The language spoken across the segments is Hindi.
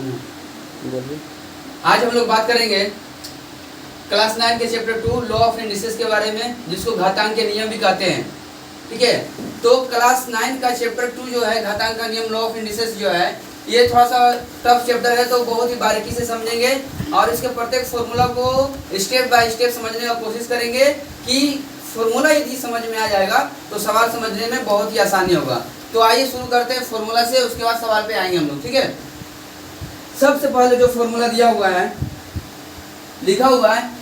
बोलिए। आज हम लोग बात करेंगे क्लास 9 के चैप्टर 2 लॉ ऑफ इंडिसेस के बारे में, जिसको घातांक के नियम भी कहते हैं। ठीक है, तो क्लास 9 का चैप्टर 2 जो है घातांक का नियम लॉ ऑफ इंडिसेस जो है, ये थोड़ा सा टफ चैप्टर है, तो बहुत ही बारीकी से समझेंगे और इसके प्रत्येक फॉर्मूला को स्टेप बाय स्टेप समझने का कोशिश करेंगे कि फॉर्मूला यदि समझ में आ जाएगा तो सवाल समझने में बहुत ही आसानी होगा। तो आइए शुरू करते हैं फॉर्मूला से, उसके बाद सवाल पे आएंगे हम लोग। ठीक है, सबसे पहले जो फॉर्मूला दिया हुआ है, लिखा हुआ है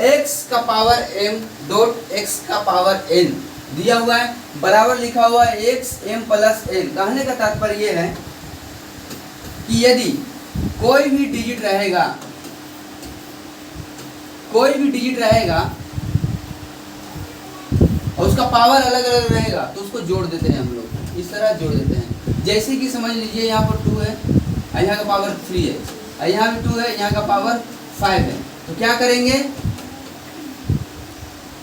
x का पावर m डॉट x का पावर n दिया हुआ है, बराबर लिखा हुआ है x m प्लस n। कहने का तात्पर्य यह है कि यदि कोई भी डिजिट रहेगा और उसका पावर अलग अलग रहेगा तो उसको जोड़ देते हैं हम लोग, इस तरह जोड़ देते हैं। जैसे कि समझ लीजिए यहाँ पर 2 है, यहाँ का पावर 3 है, यहाँ भी 2 है, यहाँ का पावर 5 है। तो क्या करेंगे,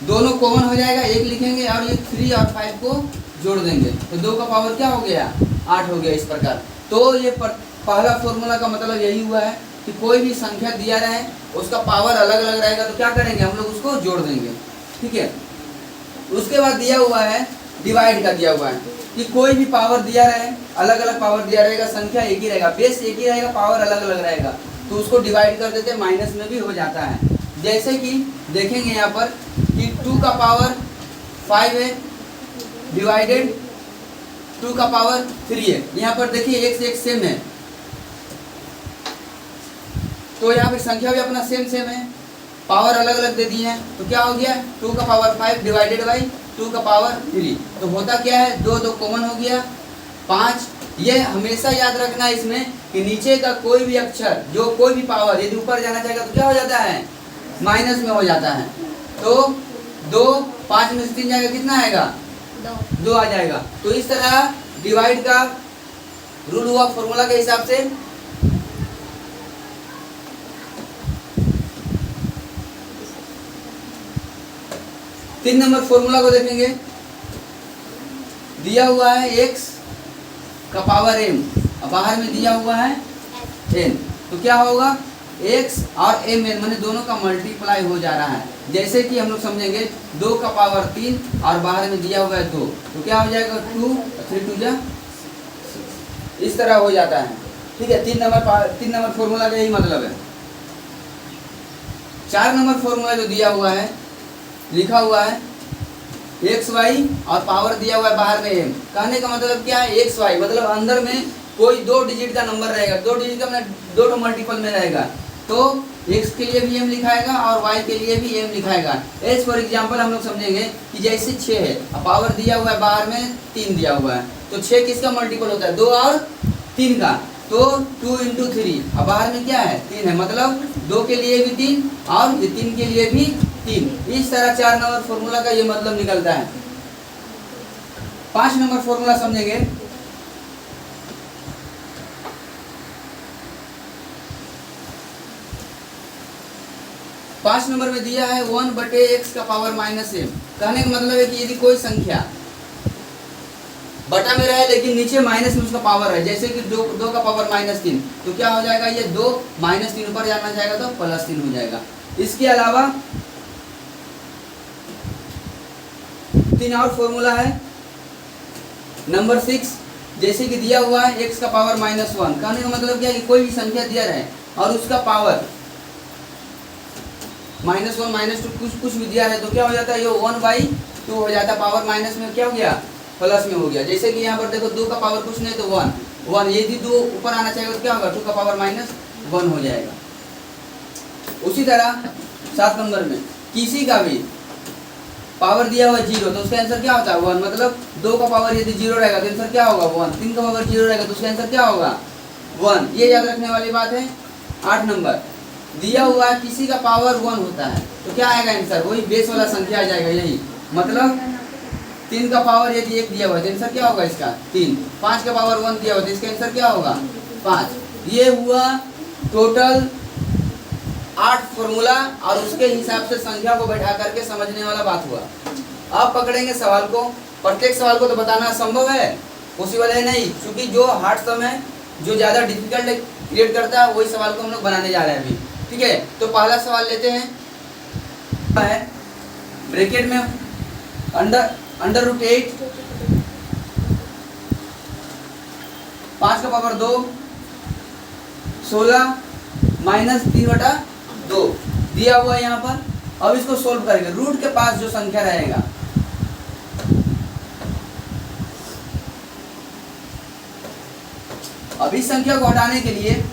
दोनों कॉमन हो जाएगा, एक लिखेंगे और ये 3 और 5 को जोड़ देंगे तो 2 का पावर क्या हो गया, 8 हो गया। इस प्रकार तो ये पहला फॉर्मूला का मतलब यही हुआ है कि कोई भी संख्या दिया रहे उसका पावर अलग अलग रहेगा तो क्या करेंगे, हम लोग उसको जोड़ देंगे। ठीक है, उसके बाद दिया हुआ है डिवाइड का दिया हुआ है कि कोई भी पावर दिया रहे, अलग अलग पावर दिया रहेगा, संख्या एक ही रहेगा, बेस एक ही रहेगा, पावर अलग अलग रहेगा तो उसको डिवाइड कर देते हैं, माइनस में भी हो जाता है। जैसे कि देखेंगे यहाँ पर कि 2 का पावर 5 है डिवाइडेड 2 का पावर 3 है। यहाँ पर देखिए एक से एक सेम है, तो यहाँ पर संख्या भी अपना सेम है, पावर अलग अलग दे दिए हैं तो क्या हो गया, 2 का पावर 5 डिवाइडेड बाई 2 का पावर 3। तो होता क्या है, 2 कॉमन हो गया, 5। ये हमेशा याद रखना है इसमें कि नीचे का कोई भी अक्षर, जो कोई भी पावर यदि ऊपर जाना चाहेगा तो क्या हो जाता है, माइनस में हो जाता है। तो 2, 5 में से 3 जाएगा, कितना आएगा, 2 आ जाएगा। तो इस तरह डिवाइड का रूल हुआ फॉर्मूला के हिसाब से। तीन नंबर फॉर्मूला को देखेंगे, दिया हुआ है x का पावर m और बाहर में दिया हुआ है n, तो क्या होगा, x और m n माने दोनों का मल्टीप्लाई हो जा रहा है। जैसे कि हम लोग समझेंगे 2 का पावर 3 और बाहर में दिया हुआ है 2 तो क्या हो जाएगा, 2 3 2 जा, इस तरह हो जाता है। ठीक है, 3 नंबर फॉर्मूला का यही मतलब है। 4 नंबर फॉर्मूला जो दिया हुआ है, लिखा हुआ है एक्स वाई और पावर दिया हुआ है बाहर में m। कहने का मतलब क्या है, एक्स वाई मतलब अंदर में कोई 2 डिजिट का नंबर रहेगा, 2 डिजिट का मतलब 2 मल्टीपल में रहेगा, तो x के लिए भी m लिखाएगा और y के लिए भी m लिखाएगा। एज फॉर एग्जांपल हम लोग समझेंगे कि जैसे 6 है और पावर दिया हुआ है बाहर में 3 दिया हुआ है, तो 6 किसका मल्टीपल होता है, 2 और 3 का, तो 2 × 3 और बाहर में क्या है, 3 है, मतलब 2 के लिए भी 3 और ये 3 के लिए भी 3। इस तरह 4 नंबर फॉर्मूला का ये मतलब निकलता है। 5 नंबर फॉर्मूला समझेंगे, पांच नंबर में दिया है 1/x का पावर -m। कहने का मतलब है कि यदि कोई संख्या बटा में रहे लेकिन नीचे माइनस में उसका पावर है, जैसे कि 2 का पावर -3 तो क्या हो जाएगा, ये 2 -3 ऊपर जाना जाएगा तो +3 हो जाएगा। इसके अलावा 3 और फॉर्मूला है नंबर 6, जैसे कि दिया हुआ है x का पावर -1। कहने का मतलब क्या है कि कोई भी संख्या दिया रहे और उसका पावर -1 -2 कुछ भी दिया है तो क्या हो जाता है, ये 1/2 हो जाता है, पावर माइनस में क्या हो गया, प्लस में हो गया। जैसे कि यहाँ पर देखो 2 का पावर कुछ नहीं तो 1 यदि 2 ऊपर आना चाहिए तो क्या होगा, 2 का पावर -1 हो जाएगा। उसी तरह 7 नंबर में किसी का भी पावर दिया हुआ 0 तो उसका आंसर क्या होता है, 1, मतलब 2 का पावर यदि 0 रहेगा तो आंसर क्या होगा, 1। 3 का पावर 0 रहेगा तो उसका आंसर क्या होगा, 1। ये याद रखने वाली बात है। 8 नंबर दिया हुआ है किसी का पावर 1 होता है तो क्या आएगा आंसर, वही बेस वाला संख्या आ जाएगा, यही मतलब 3 का पावर यदि 1 दिया हुआ है तो आंसर क्या होगा इसका, 3। 5 का पावर 1 दिया हुआ है तो इसका आंसर क्या होगा, 5। ये हुआ टोटल 8 फॉर्मूला और उसके हिसाब से संख्या को बैठा करके समझने वाला बात हुआ। अब पकड़ेंगे सवाल को, प्रत्येक सवाल को तो बताना संभव है, पॉसिबल है नहीं, क्योंकि जो हार्ड सम है, जो ज़्यादा डिफिकल्ट क्रिएट करता है, वही सवाल को हम लोग बनाने जा रहे हैं अभी। ठीक है, तो पहला सवाल लेते हैं, ब्रैकेट में अंडर रूट 8 5 का पावर 2 16 माइनस 3/2 दिया हुआ है यहाँ पर। अब इसको सोल्व करेंगे, रूट के पास जो संख्या रहेगा अब इस संख्या को हटाने के लिए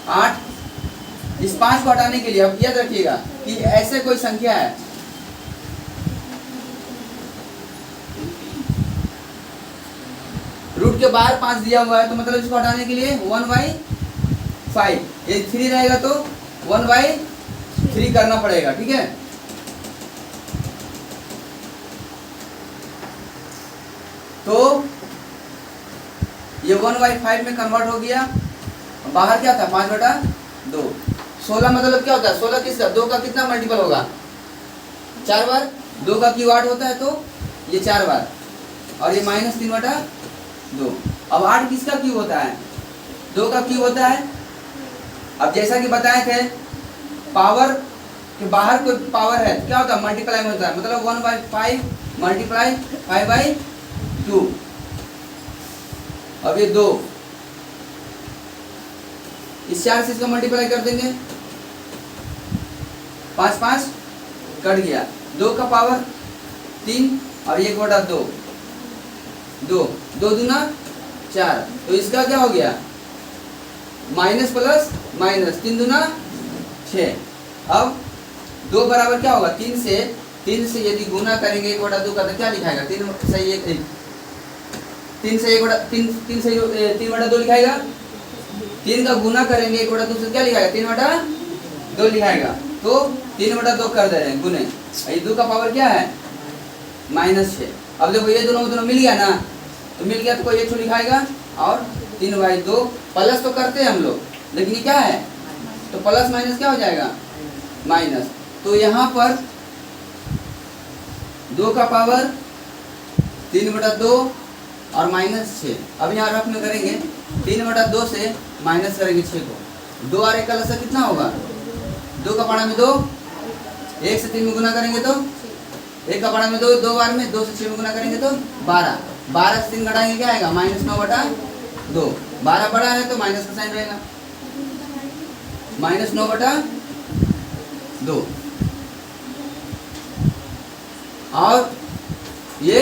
8, इस 5 को हटाने के लिए अब याद रखिएगा कि ऐसे कोई संख्या है रूट के बाहर 5 दिया हुआ है, तो मतलब इसको हटाने के लिए 1/5, ये 3 रहेगा तो 1/3 करना पड़ेगा। ठीक है, तो ये 1/5 में कन्वर्ट हो गया। बाहर क्या था 5/2। 16 मतलब क्या होता है, 16 किसका, 2 का कितना मल्टीपल होगा, 4 बार। 2 का क्यूब 8 होता है तो ये 4 बार, और ये माइनस 3/2। अब 8 किसका क्यूब होता है, 2 का क्यूब होता है। अब जैसा कि बताए थे पावर के बाहर कोई पावर है क्या होता है, मल्टीप्लाई में होता है, मतलब 1/5 मल्टीप्लाई 5/2। अब ये 2, इस 4 से इसका मल्टीप्लाई कर देंगे, 5 5 कट गया, 2 का पावर 3 और 1/2, 2 दूना 4, तो इसका क्या हो गया माइनस प्लस माइनस, 3 दूना 6। अब 2 बराबर क्या होगा 3 से यदि गुना करेंगे 1/2 का तो क्या लिखाएगा, 3 से 3/2 लिखाएगा। 3 का गुना करेंगे 1/2 से क्या लिखाएगा, 3/2 लिखाएगा, तो 3/2 कर दे रहे हैं गुने। ये 2 का पावर क्या है -6। अब देखो ये दोनों मिल गया ना, तो मिल गया तो कोई एक तो लिखाएगा, और 3/2 प्लस तो करते हैं हम लोग, लेकिन ये क्या है तो प्लस माइनस क्या हो जाएगा माइनस। तो यहाँ पर 2 का पावर 3/2 और -6। अब यहाँ रफ में करेंगे 3/2 से माइनस करेंगे 6 को, 2 और 1 का लसा कितना होगा, 2 का पारा में 2, 1 से 3 में गुना करेंगे तो 1 का पारा में 2, 2 बार में 2 से 6 में गुना करेंगे तो 12, 12 से 3 घटाएंगे क्या आएगा -9/2। 12 बड़ा है तो माइनस का साइन रहेगा, -9/2। और ये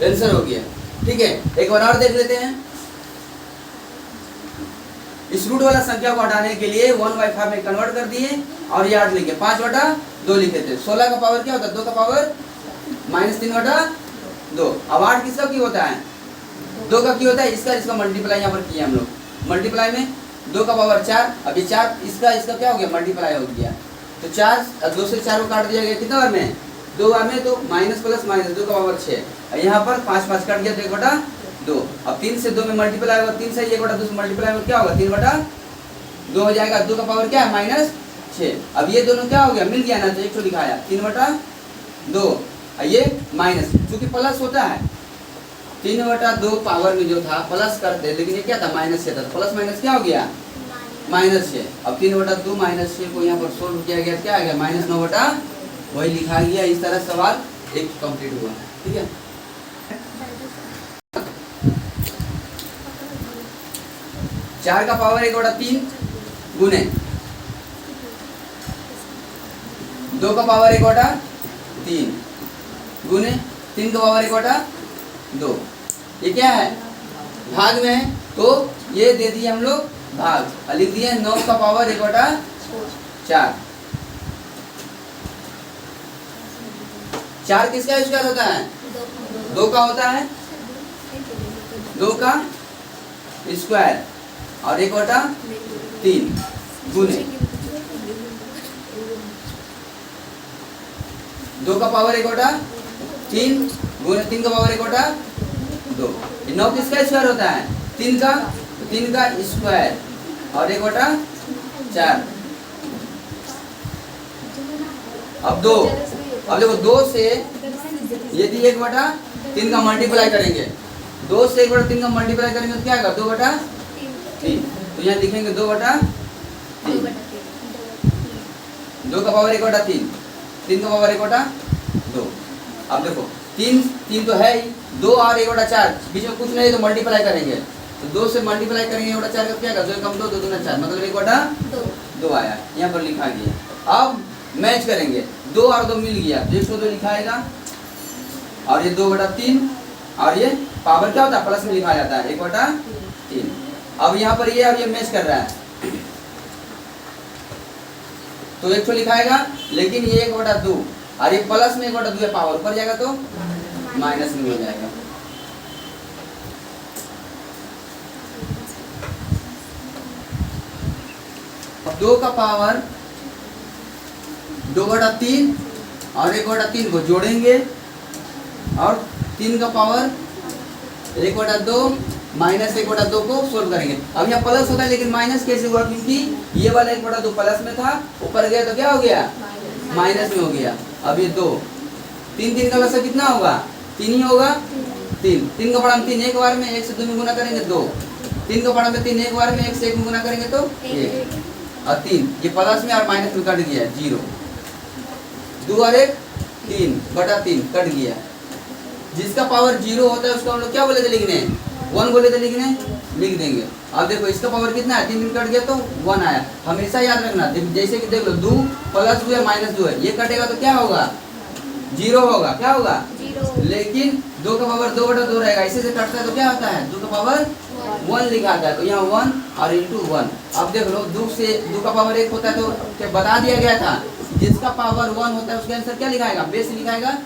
आंसर हो गया। ठीक है, एक बार और देख लेते हैं। इस रूट वाला संख्या को हटाने के लिए 1/5 में कन्वर्ट कर दिए, और ये 8 लिखे, 5/2 लिखे थे। 16 का पावर क्या होता है, 2 का पावर -3/2। अब 8 किसका क्यों होता है, 2 का क्यों होता है, इसका मल्टीप्लाई यहाँ पर किया हम लोग, मल्टीप्लाई में 2 का पावर 4। अब ये 4 इसका क्या हो गया, मल्टीप्लाई हो गया, तो 4 2 से 4 को काट दिया गया कितना बार में, 2 बार में, तो माइनस प्लस माइनस 2 का पावर 6। यहाँ पर 5 5 कट गया तो 1/2। अब 3 से 2 में मल्टीप्लाई होगा, 3 से 1/2 से मल्टीप्लाई में क्या होगा 3/2 हो जाएगा। 2 का पावर क्या है -6। अब ये दोनों क्या हो गया, मिल गया ना, तो 1 तो लिखाया 3/2, ये माइनस, चूंकि प्लस होता है 3/2 पावर में जो था प्लस करते, लेकिन ये क्या था -6 था, प्लस माइनस क्या हो गया -6। अब 3/2 -6 को यहाँ पर सोल्व किया गया, क्या आ गया -9/, वही लिखा गया। इस तरह सवाल एक कंप्लीट हुआ। ठीक है, 4 का पावर 1/3 गुने 2 का पावर 1/3 गुने 3 का पावर 1/2। ये क्या है, भाग में है, तो ये दे दिए हम लोग भाग, और लिख दिए 9 का पावर 1/4। 4 किसका स्क्वायर होता है, 2 का होता है, 2 का स्क्वायर, और 1/3 गुने 2 का पावर 1/3 गुने 3 का पावर 1/2। 9 किसका स्क्वायर होता है, 3 का, तो 3 का स्क्वायर और 1/4। अब 2, अब देखो 2 से यदि 1/3 का मल्टीप्लाई करेंगे, 2 से 1/3 का मल्टीप्लाई करेंगे तो क्या आएगा 2/3। 3। तो यहाँ लिखेंगे 2/3, 2 का पावर 1/3, 3 का पावर 1/2। अब देखो 3 तो है ही, 2 और 1/4 बीच में कुछ नहीं, तो मल्टीप्लाई करेंगे, तो 2 से मल्टीप्लाई करेंगे 1/4 का क्या होगा, 2 कम 2, 2 दूना 4, मतलब 1/2 आया, यहाँ पर लिखा गया। अब मैच करेंगे, 2 और 2 मिल गया, तो 102 लिखाएगा, और ये 2/3, और ये पावर क्या होता है, प्लस में लिखा जाता है 1/3। अब यहाँ पर ये अब ये मैच कर रहा है, तो 100 लिखाएगा, लेकिन ये 1/2 और ये प्लस में 1/2 है, पावर ऊपर जाएगा तो माइनस में हो जाएगा। अब 2 का पावर 2/3 और 1/3 को जोड़ेंगे, और 3 का पावर 1/2 माइनस 1/2 को सोल्व करेंगे। अब यहाँ प्लस होता है, लेकिन माइनस कैसे हुआ, क्योंकि ये वाला 1/2 प्लस में था, ऊपर गया तो क्या हो गया, माइनस में हो गया। अब ये 2, 3 का लसा कितना होगा, 3 ही होगा, 3 का पढ़ा 3 एक बार में, 1 से 2 में गुना करेंगे 2, 3 का पढ़ा में 3 एक बार में, 1 से 1 में गुना करेंगे तो 1, और 3 ये प्लस में और माइनस में कट गया 0, 2 और 1 3/3 कट गया। जिसका पावर 0 होता है उसको हम लोग क्या बोले थे लिखने, 1 बोले थे लिखने, लिख देंगे। अब देखो इसका पावर कितना है, 3 कट गया तो 1 आया। हमेशा याद रखना, जैसे कि देख लो 2 + 2 है -2 है, ये कटेगा तो क्या होगा, 0 होगा, क्या होगा 0। लेकिन 2 का पावर 2/2 रहेगा, इसे से कटता है तो क्या होता है, 2 का पावर 1 लिखा आता है, तो यहाँ 1 और इंटू 1। अब देख लो 2 का पावर 1 होता है, तो क्या बता दिया गया था, जिसका पावर 1 होता है उसके आंसर क्या लिखाएगा, बेस लिखाएगा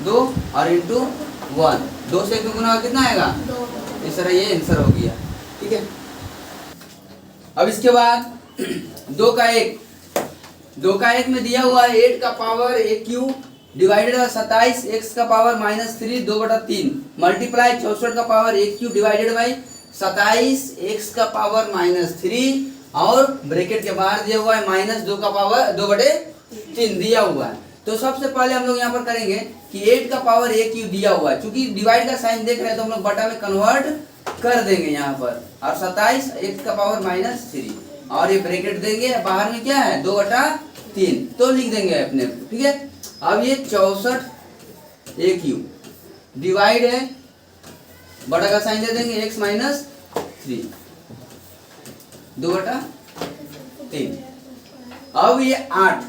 2 और इंटू 1, 2 से 1 में गुना कितना आएगा, इस तरह ये आंसर हो गया। ठीक है, अब इसके बाद 2 का 1 में दिया हुआ है 8 का power AQ divided by 27 x का पावर -3 2/3 मल्टीप्लाई 64 का power AQ divided by 27 x का पावर -3 और ब्रैकेट के बाहर दिया हुआ है -2 का पावर 2/3 दिया हुआ है। तो सबसे पहले हम लोग यहाँ पर करेंगे कि 8 का पावर AQ दिया हुआ है, चूंकि डिवाइड का साइन देख रहे हैं तो हम लोग बटा में कन्वर्ट कर देंगे यहाँ पर, और 27 x का पावर -3 और ये ब्रैकेट देंगे, बाहर में क्या है 2/3 तो लिख देंगे अपने। ठीक है, अब ये 64 AQ डिवाइड है, बड़ा का साइन दे देंगे x -3 2/3। अब ये 8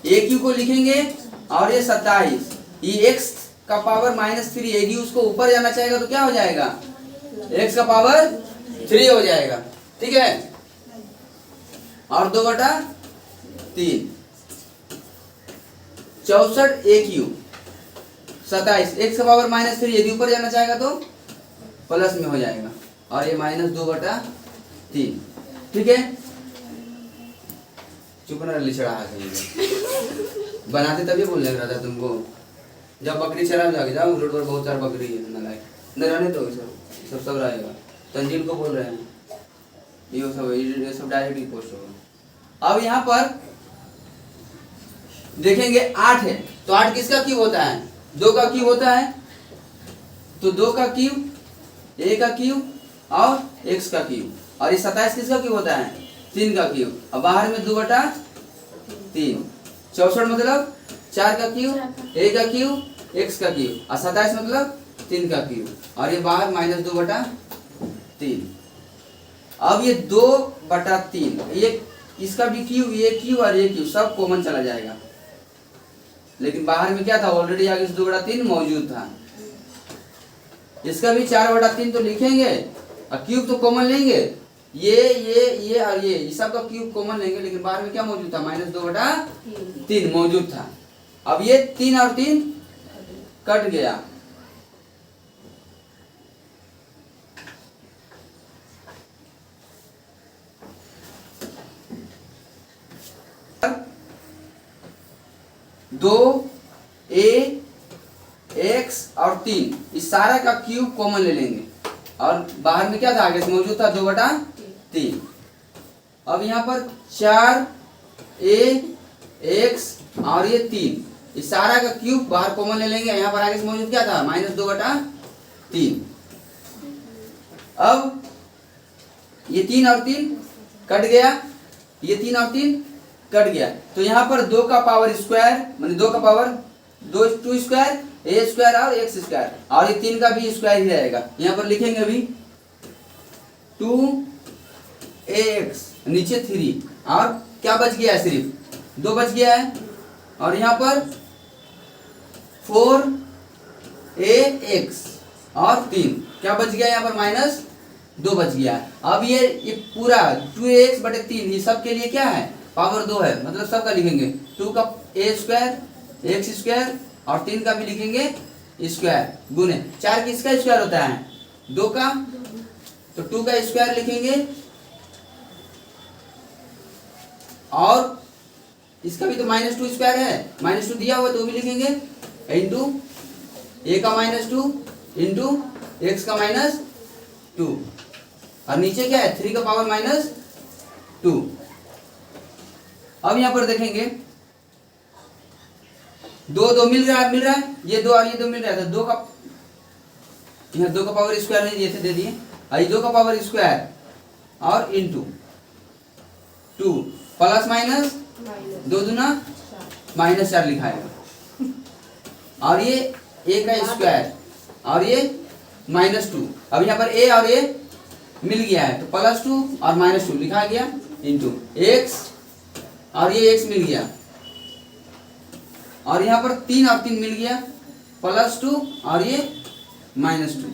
AQ को लिखेंगे, और ये 27 ये x का पावर -3 AQ उसको ऊपर जाना चाहेगा तो क्या हो जाएगा, x का पावर 3 हो जाएगा। ठीक है, और 2/3 64 AQ 27 x का पावर -3 यदि ऊपर जाना चाहेगा तो प्लस में हो जाएगा, और ये -2/3। ठीक है, चुप ना लिचड़ा बनाते तभी बोलने लग रहा था तुमको, जब बकरी चरा जाके जाओ, रोड पर बहुत सारा बकरी है ना, लाइक न रहने तो सब रहेगा। तंजील को बोल रहे हैं, ये सब डायरेक्टली पोस्ट होगा। अब यहाँ पर देखेंगे 8 है, तो 8 किसका क्यूब होता है, 2 का क्यूब होता है, तो 2 का क्यूब, a का क्यूब और x का क्यूब, और ये 27 किसका क्यूब होता है, 3 का क्यूब, और बाहर में 2/3 64 मतलब 4 का क्यूब, a का क्यूब, x का क्यूब, और 27 मतलब 3 का क्यूब, और ये बाहर -2/3। अब ये 2/3 ये इसका भी क्यूब, ये क्यूब और ये क्यूब सब कॉमन चला जाएगा, लेकिन बाहर में क्या था, ऑलरेडी आगे से 2/3 मौजूद था। इसका भी 4/3 तो लिखेंगे, और क्यूब तो कॉमन लेंगे, ये और ये सब का क्यूब कॉमन लेंगे, लेकिन बाहर में क्या मौजूद था, -2/3 मौजूद था। अब ये 3 और 3 कट गया, दो a x और 3 इस सारा का क्यूब कॉमन ले लेंगे, और बाहर में क्या था, आगे से मौजूद था 2/3। अब यहाँ पर 4 a x और ये 3 इस सारा का क्यूब बाहर कॉमन ले लेंगे, यहाँ पर आगे से मौजूद क्या था, -2/3। अब ये 3 और 3 कट गया, ये 3 और 3 कट गया, तो यहाँ पर 2 का पावर स्क्वायर माने 2 का पावर 2 स्क्वायर ए स्क्वायर और एक्स स्क्वायर, और ये 3 का भी स्क्वायर ही रहेगा। यहाँ पर लिखेंगे अभी 2ax नीचे 3 और क्या बच गया है, सिर्फ 2 बच गया है, और यहाँ पर 4ax और 3 क्या बच गया, यहाँ पर -2 बच गया। अब ये पूरा 2ax बटे 3 ये सब के लिए क्या है, पावर 2 है, मतलब सबका लिखेंगे 2 का a स्क्वायर एक्स स्क्वायर और 3 का भी लिखेंगे स्क्वायर गुने 4 किसका स्क्वायर होता है 2 का, तो 2 का स्क्वायर लिखेंगे, और इसका भी तो -2 स्क्वायर है, -2 दिया हुआ तो भी लिखेंगे इंटू a का -2 इंटू एक्स का -2, और नीचे क्या है 3 का पावर -2। अब यहाँ पर देखेंगे 2 मिल रहा है, ये 2 और ये 2 मिल रहा है, तो 2 का यहाँ 2 का पावर स्क्वायर नहीं दिए थे, दे दिए, और ये 2 का पावर स्क्वायर और इंटू 2 प्लस माइनस 2 दूना -4 लिखाएगा, और ये a का स्क्वायर और ये -2। अब यहाँ पर a और a मिल गया है तो +2 और -2 लिखा गया इंटू x, और ये x मिल गया, और यहाँ पर 3 और 3 मिल गया +2 और ये -2।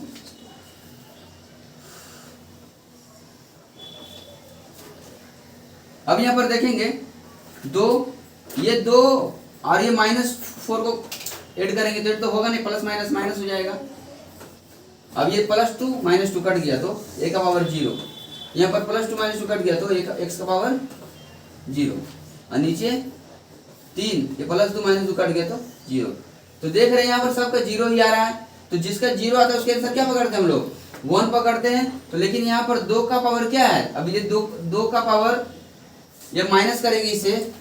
अब यहाँ पर देखेंगे 2 ये 2 और ये -4 को ऐड करेंगे तो तो होगा नहीं, प्लस माइनस माइनस हो जाएगा। अब ये +2 -2 कट गया तो a का पावर 0, यहाँ पर +2 -2 कट गया तो x का पावर 0, और नीचे 3 ये +2 -2 कट गया तो 0। तो देख रहे हैं यहाँ पर सबका 0 ही आ रहा है, तो जिसका 0 आता है उसके आंसर क्या पकड़ते हैं हम लोग 1 पकड़ते हैं। तो लेकिन यहाँ पर 2 का पावर क्या है, अब ये 2 का पावर ये माइनस करेंगे, इसे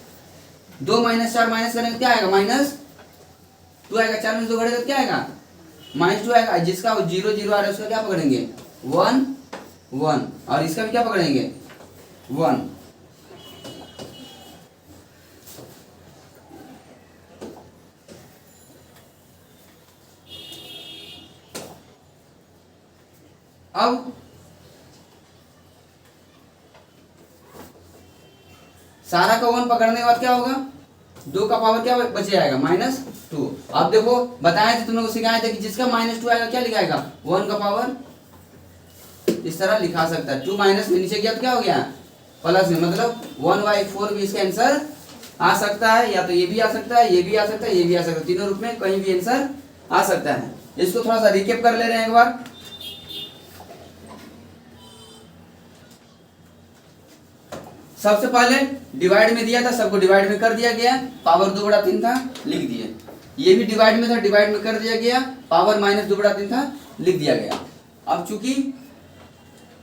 2 - 4 माइनस करेंगे क्या आएगा -2 आएगा, 4 में 2 घटेगा तो क्या आएगा -2 आएगा। जिसका 0 0 आ रहा है उसका क्या पकड़ेंगे 1 1, और इसका भी क्या पकड़ेंगे 1। अब सारा का 1 पकड़ने के बाद क्या होगा 2 का पावर क्या बच जाएगा -2। अब देखो बताए थे तुम लोग को, सिखाए थे कि जिसका -2 आएगा क्या लिखाएगा 1 का पावर इस तरह लिखा सकता है, 2 माइनस में नीचे गया तो क्या हो गया प्लस में, मतलब 1/4 भी इसका आंसर आ सकता है, या तो ये भी आ सकता है, ये भी आ सकता है, ये भी आ सकता है, तीनों रूप में कहीं भी आंसर आ सकता है। इसको थोड़ा सा रिकेप कर ले रहे हैं एक बार। सबसे पहले डिवाइड में दिया था, सबको डिवाइड में कर दिया गया, पावर 2/3 था लिख दिए। ये भी डिवाइड में था, डिवाइड में कर दिया गया, पावर -2/3 था लिख दिया गया। अब चूंकि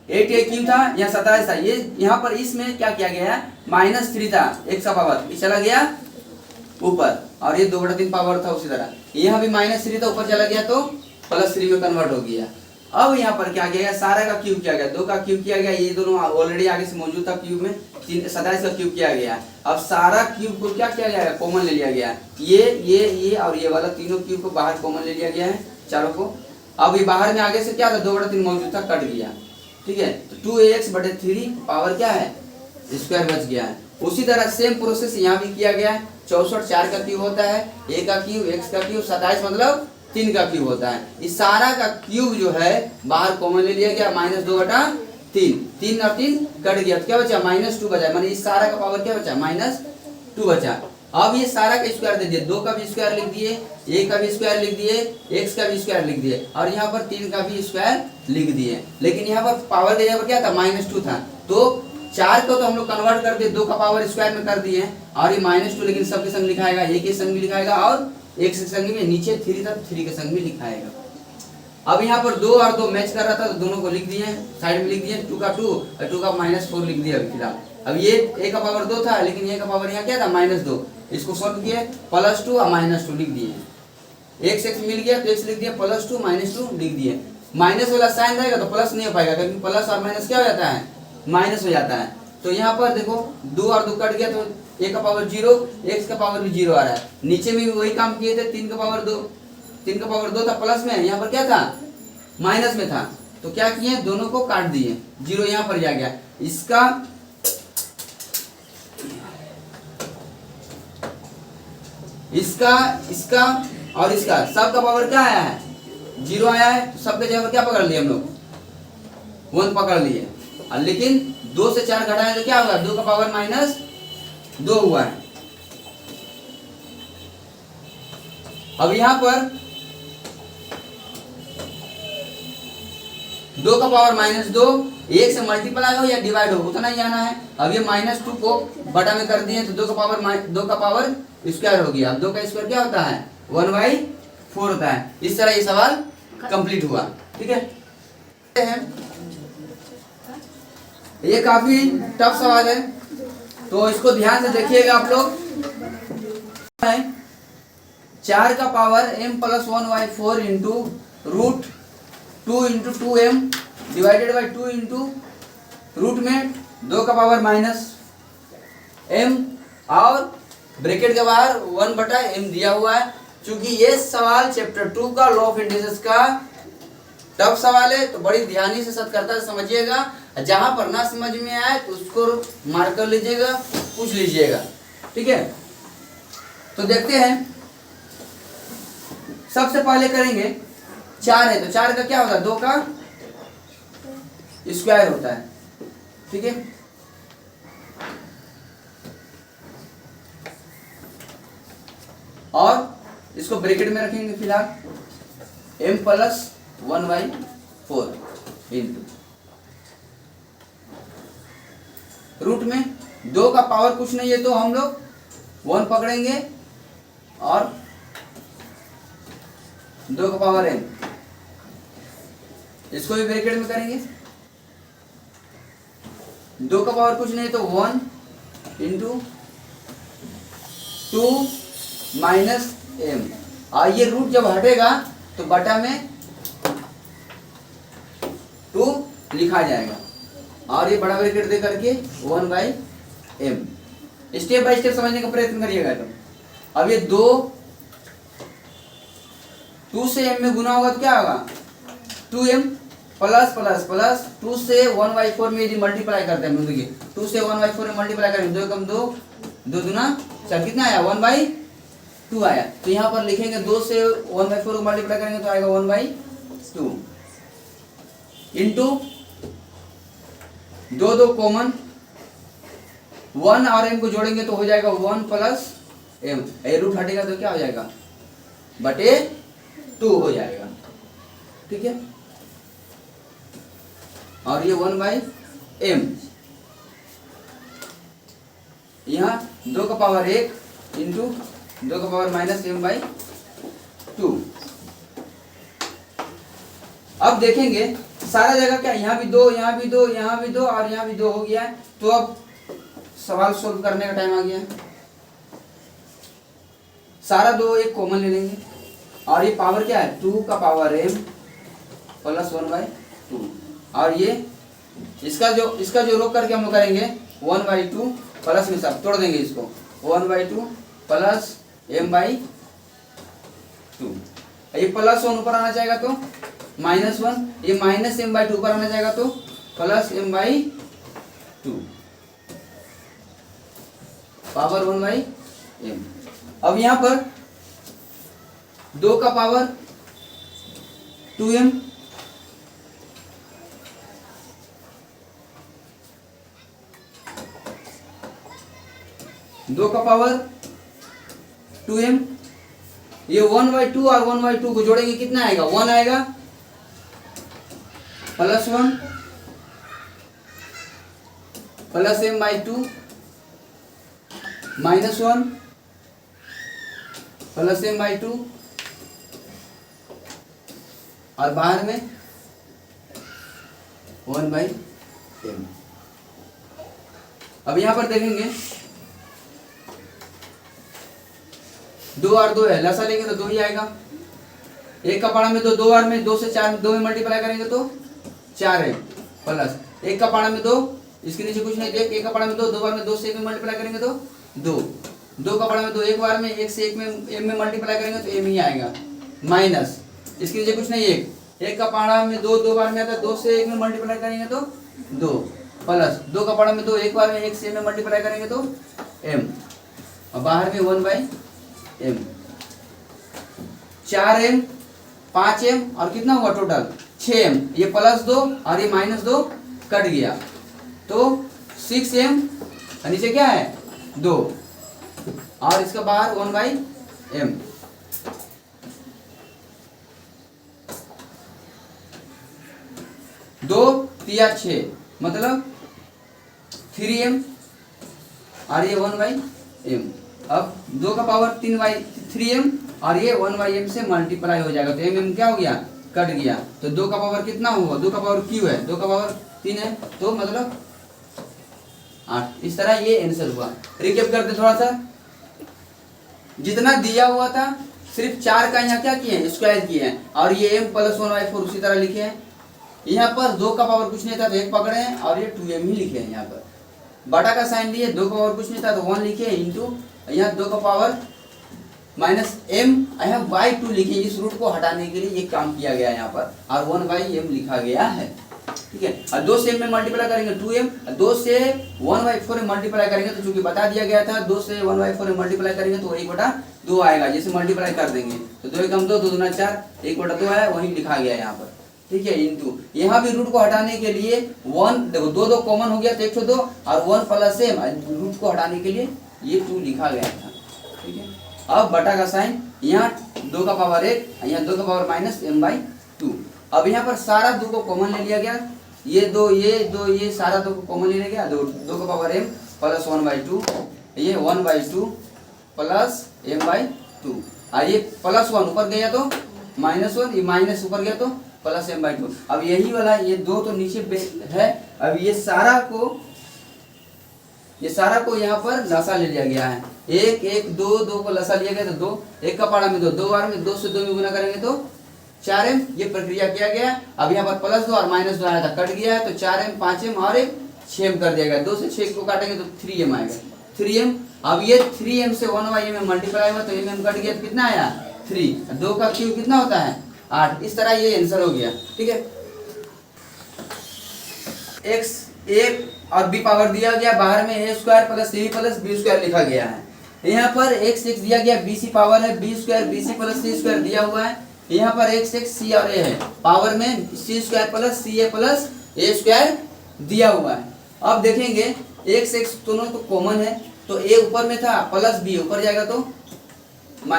8a क्यों था, यहाँ 27 था, ये यहाँ पर इसमें क्या किया गया है -3 था, x का पावर ये चला गया ऊपर, और ये 2/3 पावर था उसी तरह, यहाँ भी -3 था ऊपर चला गया तो +3 में कन्वर्ट हो गया। अब यहाँ पर क्या किया गया, सारा का क्यूब किया गया, 2 का क्यूब किया गया, ये दोनों ऑलरेडी आगे से मौजूद था क्यूब में, 27 का क्यूब किया गया। अब सारा क्यूब को क्या किया गया, कॉमन ले लिया गया, ये और ये वाला तीनों क्यूब को बाहर कॉमन ले लिया गया है चारों को। अब ये बाहर में आगे से क्या था 2/3 मौजूद था, कट गया, ठीक है, तो 2ax/3 पावर क्या है स्क्वायर बच गया है। उसी तरह सेम प्रोसेस यहाँ भी किया गया है, 64 4 का क्यूब होता है, a का क्यूब x का क्यूब, 27 मतलब 3 का क्यूब होता है। इस सारा का क्यूब जो है बाहर कॉमन ले लिया गया, -2/3, 3 और 3 कट गया तो क्या बचा -2 बचा, माने इस सारा का पावर क्या बचा -2 बचा। अब ये सारा का स्क्वायर दे दिए, 2 का भी स्क्वायर लिख दिए, a का भी स्क्वायर लिख दिए, x का भी स्क्वायर लिख दिए, और यहाँ पर 3 का भी स्क्वायर लिख दिए। लेकिन यहाँ पर पावर के जगह पर क्या था -2 था, तो 4 को तो हम लोग कन्वर्ट कर दिए, 2 का पावर स्क्वायर में कर दिए, और ये -2 लेकिन सबके संग लिखाएगा, a के संग भी लिखाएगा और x के संग में, नीचे 3 था 3 के संग भी लिखाएगा। अब यहाँ पर 2 और 2 मैच कर रहा था तो दोनों को लिख दिए, साइड में लिख दिए, 2 का 2 और 2 का -4 लिख दिया अभी फिलहाल। अब ये a का पावर 2 था, लेकिन a का पावर यहाँ क्या था -2, इसको सॉल्व किए +2 और -2 लिख दिए, x मिल गया तो x लिख दिया, +2 -2 लिख दिए। माइनस वाला साइन रहेगा तो प्लस नहीं हो पाएगा, क्योंकि प्लस और माइनस क्या हो जाता है, माइनस हो जाता है। तो यहाँ पर देखो 2 और 2 कट गया तो a का पावर 0, x का पावर भी 0 आ रहा है। नीचे में भी वही काम किए थे, 3 का पावर 2 था प्लस में, यहाँ पर क्या था, माइनस में था। तो क्या किए, दोनों को काट दिए, 0 यहाँ पर जा गया। इसका और इसका सब का पावर क्या आया है, 0 आया है। तो सबके जगह पर क्या पकड़ लिए हम लोग, 1 पकड़ लिए। लेकिन 2 से 4 घटाएं तो क्या होगा, 2 का पावर -2 हुआ है। अब यहां पर 2 का पावर -2 1 से मल्टीप्लाई हो या डिवाइड हो उतना ही आना है। अब ये -2 को बटा में कर दिए तो 2 का पावर स्क्वायर हो गया। अब 2 का स्क्वायर क्या होता है, 1/4 होता है। इस तरह ये सवाल कंप्लीट हुआ। ठीक है, ये काफी टफ सवाल है तो इसको ध्यान से देखिएगा आप लोग। 4 का power m+1/4 into root 2 into 2m divided by 2 into root में 2 का पावर -m और ब्रैकेट के बाहर 1/m दिया हुआ है। चूंकि ये सवाल चैप्टर 2 का लॉ ऑफ इंडिसेस का टफ सवाल है तो बड़ी ध्यानी से सत्कर्ता समझिएगा। जहां पर ना समझ में आए तो उसको मार्क कर लीजिएगा, पूछ लीजिएगा। ठीक है, तो देखते हैं। सबसे पहले करेंगे 4 है तो 4 का क्या होता है, 2 का स्क्वायर होता है। ठीक है, और इसको ब्रैकेट में रखेंगे फिलहाल, m+1/4 इंटू रूट में 2 का पावर कुछ नहीं है तो हम लोग 1 पकड़ेंगे और 2 का पावर m, इसको भी ब्रैकेट में करेंगे। 2 का पावर कुछ नहीं तो 1 इंटू 2 माइनस m, और ये रूट जब हटेगा तो बटा में 2 लिखा जाएगा और ये बड़ा ब्रैकेट दे करके 1/m। स्टेप बाय स्टेप समझने का प्रयत्न करिएगा। तो अब ये 2 से m में गुना होगा तो क्या होगा, 2m प्लस प्लस प्लस 2 से 1/4 में यदि मल्टीप्लाई करते हैं, देखिए 2 से 1/4 में मल्टीप्लाई करेंगे, 2 कम 2, 2 दूना 4, कितना आया 1/2 आया। तो यहाँ पर लिखेंगे 2 से 1/4 को मल्टीप्लाई करेंगे तो आएगा 1/2 इंटू 2 कॉमन, 1 और m को जोड़ेंगे तो हो जाएगा 1 प्लस m, रूट हटेगा तो क्या हो जाएगा, बटे 2 हो जाएगा। ठीक है, और ये 1/m, यहाँ 2 का पावर 1 इंटू 2 का पावर -m/2। अब देखेंगे सारा जगह क्या, यहाँ भी 2, यहाँ भी 2, यहाँ भी 2 और यहाँ भी 2 हो गया है। तो अब सवाल सोल्व करने का टाइम आ गया है। सारा 2 एक कॉमन ले लेंगे और ये पावर क्या है, 2 का पावर m प्लस 1/2, और ये इसका जो रोक करके हम लोग करेंगे 1/2 प्लस में सब तोड़ देंगे इसको, 1/2 प्लस m/2। ये प्लस 1 ऊपर आना चाहेगा तो -1, ये -m/2 ऊपर आना चाहेगा तो प्लस m/2 पावर 1/m। अब यहाँ पर 2 का पावर 2m, दो का पावर 2m, ये 1/2 और 1/2 को जोड़ेंगे कितना आएगा, 1 आएगा, plus 1 plus m/2 -1 plus m/2 और बाहर में 1/m। अब यहां पर देखेंगे 2 और 2 है, लसा लेंगे तो 2 ही आएगा, एक का पारा में 2, 2 बार में 2 से 4 2 में मल्टीप्लाई करेंगे तो 4m प्लस एक का पारा में 2, इसके नीचे कुछ नहीं, एक का पारा में 2, 2 बार में 2 से 1 में मल्टीप्लाई करेंगे तो 2, 2 का पारा में 2 एक बार में 1 से 1 में m में मल्टीप्लाई करेंगे तो m ही आएगा, माइनस इसके नीचे कुछ नहीं, एक का पारा में 2 2 बार में आता है, 2 से 1 में मल्टीप्लाई करेंगे तो 2 प्लस 2 का पारा में 2 एक बार में 1 से m में मल्टीप्लाई करेंगे तो m और बाहर में 1/m 4m 5m और कितना हुआ टोटल 6m, ये प्लस 2 और ये माइनस 2 कट गया तो 6m और नीचे क्या है 2 और इसका बाहर 1/m 2 3 6 मतलब 3m और ये 1/m। अब 2 का पावर 3m और ये 1/m से मल्टीप्लाई हो जाएगा तो m क्या हो गया कट गया तो 2 का पावर कितना हुआ, 2 का पावर q है, 2 का पावर 3 है तो मतलब 8। इस तरह ये आंसर हुआ। रिकैप करते थोड़ा सा, जितना दिया हुआ था सिर्फ 4 का यहाँ क्या किए हैं स्क्वायर किए हैं और ये m + 1/4 उसी तरह लिखे हैं। यहाँ पर 2 का पावर कुछ नहीं था तो 1 पकड़े हैं और ये 2m ही लिखे हैं। यहाँ पर बटा का साइन लिए, 2 का पावर कुछ नहीं था तो 1 लिखे इंटू यहाँ 2 का पावर माइनस m यहाँ by2 लिखे, इस रूट को हटाने के लिए ये काम किया गया है यहाँ पर और 1/m लिखा गया है, ठीक है। और 2 से m में मल्टीप्लाई करेंगे 2m, 2 से 1/4 में मल्टीप्लाई करेंगे तो चूंकि बता दिया गया था 2 से 1/4 में मल्टीप्लाई करेंगे तो 1/2 आएगा, जैसे मल्टीप्लाई कर देंगे तो 2 एकम 2, 2 दूना 4, 1/2 आया, वही लिखा गया है यहाँ पर, ठीक है। इंटू यहाँ भी रूट को हटाने के लिए 1 देखो 2 2 कॉमन हो गया तो 1 2 और 1 + m रूट को हटाने के लिए ये 2 लिखा गया था, ठीक है। अब बटा का साइन, यहाँ 2 का पावर 1 यहाँ 2 का पावर -m/2। अब यहाँ पर सारा 2 को कॉमन ले लिया गया, ये 2 ये सारा 2 को कॉमन ले लिया गया, 2 का पावर m + 1/2 ये 1/2 + m/2 और ये +1 ऊपर गया तो -1, ये माइनस ऊपर गया तो +m/2। अब यही वाला ये 2 तो नीचे है, अब ये सारा को यहाँ पर लसा ले लिया गया है, 1 1 2 2 को लसा लिया गया तो 2, 1 का पारा में 2, 2 बार में 2 से 2 में गुना करेंगे तो 4m, ये प्रक्रिया किया गया। अब यहाँ पर +2 और -2 आया था कट गया है तो 4m 5m और 6m कर दिया गया, 2 से 6 को काटेंगे तो 3m आएगा, 3m। अब ये 3m से 1/m में मल्टीप्लाई हुआ तो m कट गया तो कितना आया 3, 2 का क्यूब कितना होता है 8। इस तरह ये आंसर हो गया, ठीक है। x a और b पावर दिया गया, बाहर में a² + c + b² लिखा गया है। यहाँ पर x दिया गया, bc पावर है, b² bc + c² दिया हुआ है। यहाँ पर x c और a है, पावर में c² + ca + a² दिया हुआ है। अब देखेंगे x दोनों तो कॉमन है तो a ऊपर में था प्लस b ऊपर जाएगा तो -b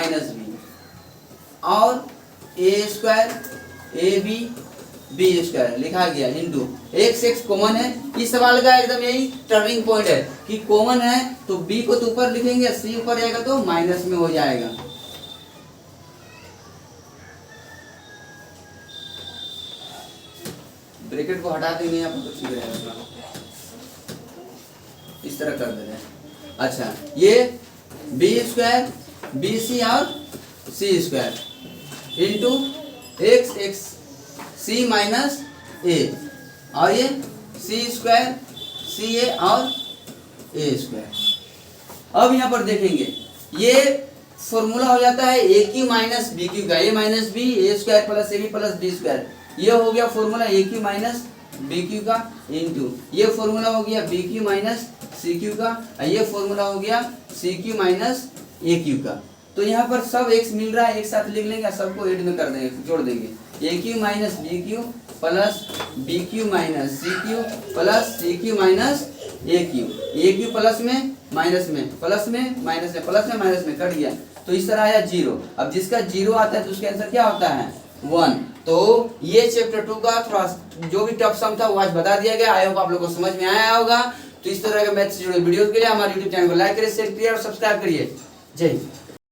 और a² ab b² लिखा गया इंटू x कॉमन है। इस सवाल का एकदम यही टर्निंग पॉइंट है कि कॉमन है तो b को तो ऊपर लिखेंगे, c ऊपर जाएगा तो माइनस में हो जाएगा। ब्रैकेट को हटा देंगे यहाँ पर तो ठीक रहेगा, इस तरह कर दे रहे हैं। अच्छा ये b² bc और c² into x c - a और ये c² ca और a²। अब यहाँ पर देखेंगे ये फॉर्मूला हो जाता है aq - bq का, a - b a² + ab + b², ये हो गया फॉर्मूला aq - bq का इंटू ये फॉर्मूला हो गया bq - cq का, ये फॉर्मूला हो गया cq - aq का। तो यहाँ पर सब x मिल रहा है, एक साथ लिख लेंगे, सबको ऐड में कर देंगे, जोड़ देंगे aq - bq + bq - cq + cq - aq, aq plus में माइनस में प्लस में माइनस में प्लस में माइनस में कट गया तो इस तरह आया 0। अब जिसका 0 आता है तो उसका आंसर क्या होता है 1। तो ये चैप्टर 2 का थोड़ा जो भी टफ सम था वो आज बता दिया गया। आई होप आप लोगों को समझ में आया होगा। तो इस तरह के मैथ से जुड़े वीडियो के लिए हमारे YouTube चैनल को लाइक करिए, शेयर करिए और सब्सक्राइब करिए। जय हिंद।